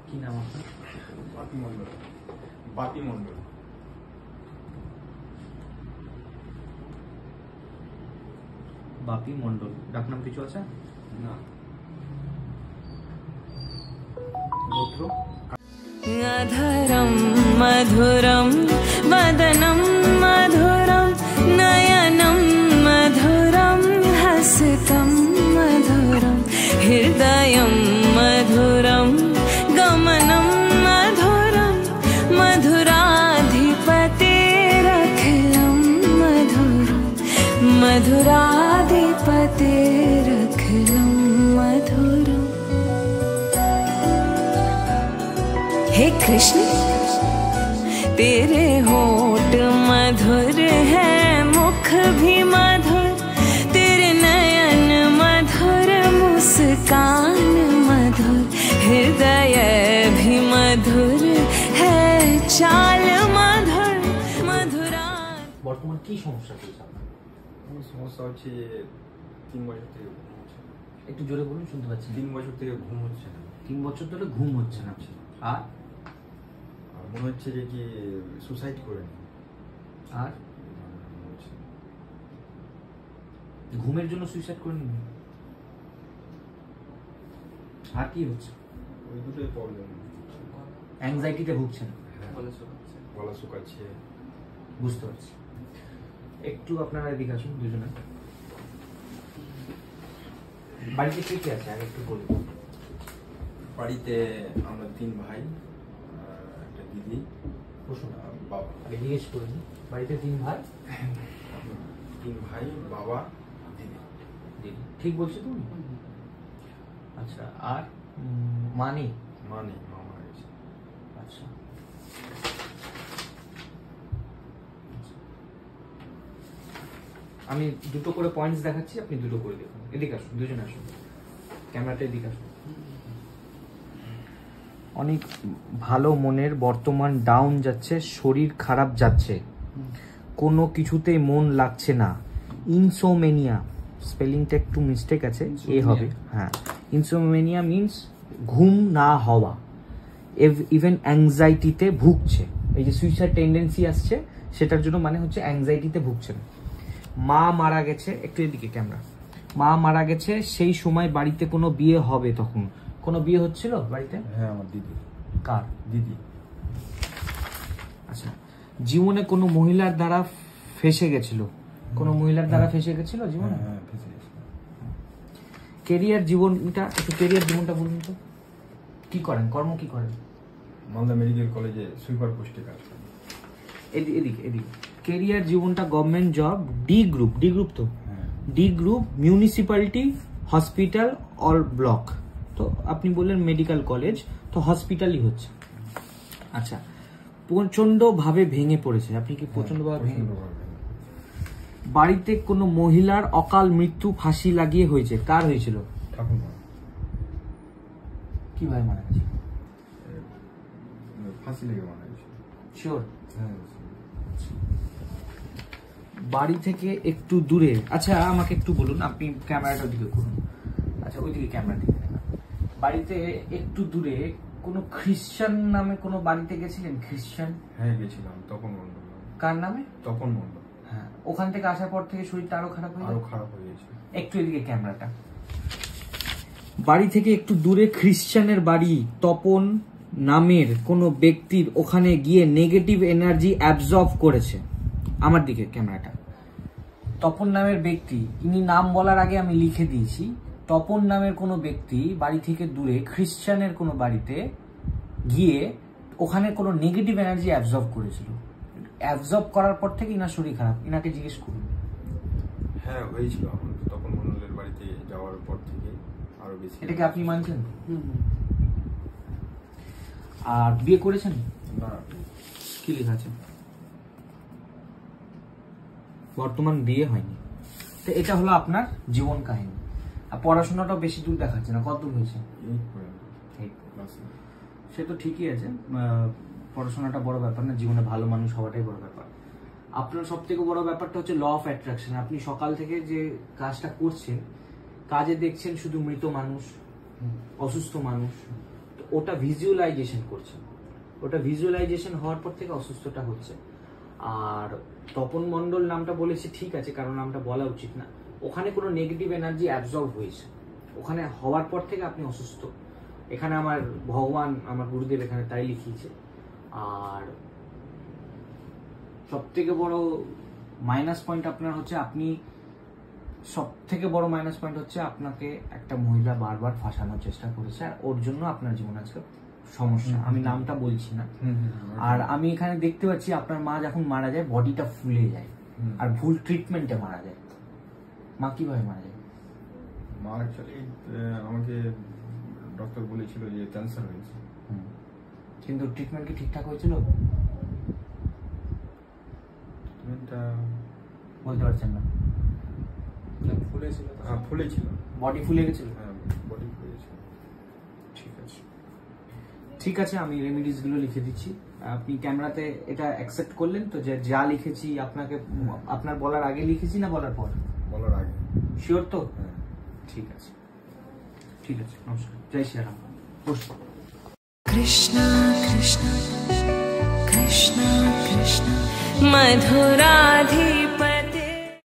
কি নাম আপনার? বাপি মন্ডল। বাপি মন্ডল। বাপি মন্ডল। ডাকনাম কিছু আছে? না। গোত্র? अधरं मधुरं वदनं मधुरं नयनं मधुरं हसितं मधुरं हृदयं मधुरं गमनं मधुरं मधुराधिपतेरखिलं मधुरं मधुराधिपतेरखिलं मधुरम्। हे कृष्ण तेरे होठ मधुर है, मुख भी मधुर, तेरे नयन मधुर, मुस्कान मधुर, हृदय भी मधुर है, चाल मधुर मधुरा। বর্তমান কি সমস্যা চলছে আপনার? আমার সমস্যা হচ্ছে 3 বছর থেকে ঘুম হচ্ছে না। একটু জোরে বলুন, শুনতে পাচ্ছি। 3 বছর থেকে ঘুম হচ্ছে না। 3 বছর ধরে ঘুম হচ্ছে না। আর মনে হচ্ছে যে কি সুসাইড করে নি। আর ঘুমের জন্য সুইসাইড করে নিন? আর কি হচ্ছে? ওই দুটোই প্রবলেম। অ্যাংজাইটিতে ভুগছেন? গলা শুকাচ্ছে। বুঝতে পারছি। একটু আপনারা এদিকে আসুন দুজনে। বাড়িতে কে কে আছে আর একটু বলুন। বাড়িতে আমরা 3 ভাই, একটা দিদি, বাবা। আগে জিজ্ঞেস করিনি। বাড়িতে 3 ভাই? 3 ভাই, বাবা, দিদি। দিদি ঠিক বলছো তুমি? আচ্ছা। আর মা নেই? মা নেই, মা মারা গেছে। আচ্ছা। আমি দুটো করে পয়েন্টস দেখাচ্ছি, আপনি দুটো করে দেখুন। এদিকে আসুন, দুজনে আসুন, ক্যামেরাটা এদিকে আসুন। অনেক ভালো মনের বর্তমান ডাউন যাচ্ছে, শরীর খারাপ যাচ্ছে, কোনো কিছুতেই মন লাগছে না, ইনসোমেনিয়া, স্পেলিংটা একটু মিস্টেক আছে, এ হবে, হ্যাঁ। ইনসোমেনিয়া মিন্স ঘুম না হওয়া, ইভেন অ্যাংজাইটিতে ভুগছে। এই যে সুইসাইড টেন্ডেন্সি আসছে, সেটার জন্য মানে হচ্ছে অ্যাংজাইটিতে ভুগছেন। মা মারা গেছে, একটু এদিকে ক্যামেরা। মা মারা গেছে, সেই সময় বাড়িতে কোনো বিয়ে হবে, তখন কোনো বিয়ে হচ্ছিল বাড়িতে? হ্যাঁ, আমার দিদি। কার? দিদি। আচ্ছা। জীবনে কোনো মহিলার দ্বারা ফেসে গেছিল? কোনো মহিলার দ্বারা ফেসে গেছিল জীবনে? হ্যাঁ, ফেসে গেছিল। কেরিয়ার জীবনটা একটু, কেরিয়ার জীবনটা বলুন তো, কি করেন, কর্ম কি করেন? মালদা মেডিকেল কলেজে সুইপার পোস্টে কাজ করেন। এদিকে এদিকে। কেরিয়ার জীবনটা government job, D group. D group তো? D group, municipality, hospital or block. তো আপনি বললেন মেডিকেল কলেজ, তো হসপিটালই হচ্ছে। আচ্ছা। প্রচন্ড ভাবে ভেঙে পড়েছে, আপনি কি প্রচন্ড ভাবে ভেঙে? বাড়িতে কোনো মহিলার অকাল মৃত্যু, ফাঁসি লাগিয়ে হয়েছে, কার হয়েছিল? ঠাকুরমা। কিভাবে মারা গেছে? ফাঁসি লেগে মারা গেছে। শিওর? হ্যাঁ। বাড়ি থেকে একটু দূরে, আচ্ছা আমাকে একটু বলুন, আপনি ক্যামেরাটার দিকে করুন। আচ্ছা, ওইদিকে ক্যামেরা দিকে। বাড়িতে একটু দূরে কোনো খ্রিস্টান নামে কোনো বাড়িতে গেছিলেন? খ্রিস্টান? হ্যাঁ, গেছিলাম। তপন মন্ডল। কার নামে? তপন মন্ডল। হ্যাঁ। ওখান থেকে আসার পর থেকে শরীরটা আরো খারাপ হয়ে গেছে। একটু এদিকে ক্যামেরাটা। বাড়ি থেকে একটু দূরে খ্রিস্টানের বাড়ি, তপন নামের কোনো ব্যক্তির ওখানে গিয়ে নেগেটিভ এনার্জি অ্যাবজর্ব করেছে। আমার দিকে ক্যামেরাটা। তপন নামের ব্যক্তি, ইনি নাম বলার আগে আমি লিখে দিয়েছি, তপন নামের কোনো ব্যক্তি বাড়ি থেকে দূরে খ্রিস্টানের কোনো বাড়িতে গিয়ে ওখানে কোনো নেগেটিভ এনার্জি অ্যাবজর্ব করেছিল। অ্যাবজর্ব করার পর থেকে ইনার শরীর খারাপ, ইনাকে জিজ্ঞেস করুন। হ্যাঁ, হয়েছিল আমার তপন মন্ডলের বাড়িতে যাওয়ার পর থেকে আরো বেশি। এটাকে আপনি মানছেন? আর বিয়ে করেছেন? না। কি লেখা আছে? বর্তমান বিয়ে হয়নি। তো এটা হলো আপনার জীবন কাহিনী। আর পড়াশোনাটাও বেশি দূর দেখাচ্ছে না, কত দূর হয়েছে? সে তো ঠিকই আছে, পড়াশোনাটা বড় ব্যাপার না, জীবনে ভালো মানুষ হওয়াটাই বড় ব্যাপার। আপনার সব থেকে বড় ব্যাপারটা হচ্ছে ল অফ অ্যাট্রাকশন। আপনি সকাল থেকে যে কাজটা করছেন, কাজে দেখছেন শুধু মৃত মানুষ, অসুস্থ মানুষ, তো ওটা ভিজুয়ালাইজেশন করছেন। ওটা ভিজুয়ালাইজেশন হওয়ার পর থেকে অসুস্থটা হচ্ছে। আর তপন মণ্ডল নামটা বলেছি ঠিক আছে, কারণ নামটা বলা উচিত না। ওখানে কোনো নেগেটিভ এনার্জি অ্যাবজর্ব হয়েছে, ওখানে হওয়ার পর থেকে আপনি অসুস্থ। এখানে আমার ভগবান, আমার গুরুদেব এখানে তাই লিখিয়েছে। আর সব থেকে বড় মাইনাস পয়েন্ট আপনার হচ্ছে, আপনি সব থেকে বড় মাইনাস পয়েন্ট হচ্ছে আপনাকে একটা মহিলা বারবার ফাঁসানোর চেষ্টা করেছে, আর ওর জন্য আপনার জীবন আজকে সমস্যা। আমি নামটা বলছি না। আর আমি এখানে দেখতে পাচ্ছি আপনার মা যখন মারা যায় বডিটা ফুলে যায়, আর ভুল ট্রিটমেন্টে মারা যায়। মা কিভাবে মারা যায়? মা অ্যাকচুয়ালি আমাকে ডক্টর বলেছিল যে ক্যান্সার হয়েছে, কিন্তু ট্রিটমেন্ট কি ঠিকঠাক হয়েছিল? ট্রিটমেন্টটা বলতে পারছেন না? ফুলেছিল, ফুলেছিল, বডি ফুলে গেছিল। হ্যাঁ বডি ফুলেছিল। ঠিক আছে, ঠিক আছে, আমি রেমিডিস গুলো লিখে দিচ্ছি। আপনি ক্যামেরাতে এটা অ্যাকসেপ্ট করলেন তো, যে যা লিখেছি আপনাকে আপনার বলার আগে লিখেছি না বলার পর? বলার আগে। শিওর তো? হ্যাঁ ঠিক আছে, ঠিক আছে, নমস্কার, জয় শ্রীরাম। কৃষ্ণ কৃষ্ণ কৃষ্ণ কৃষ্ণ মধুরাধি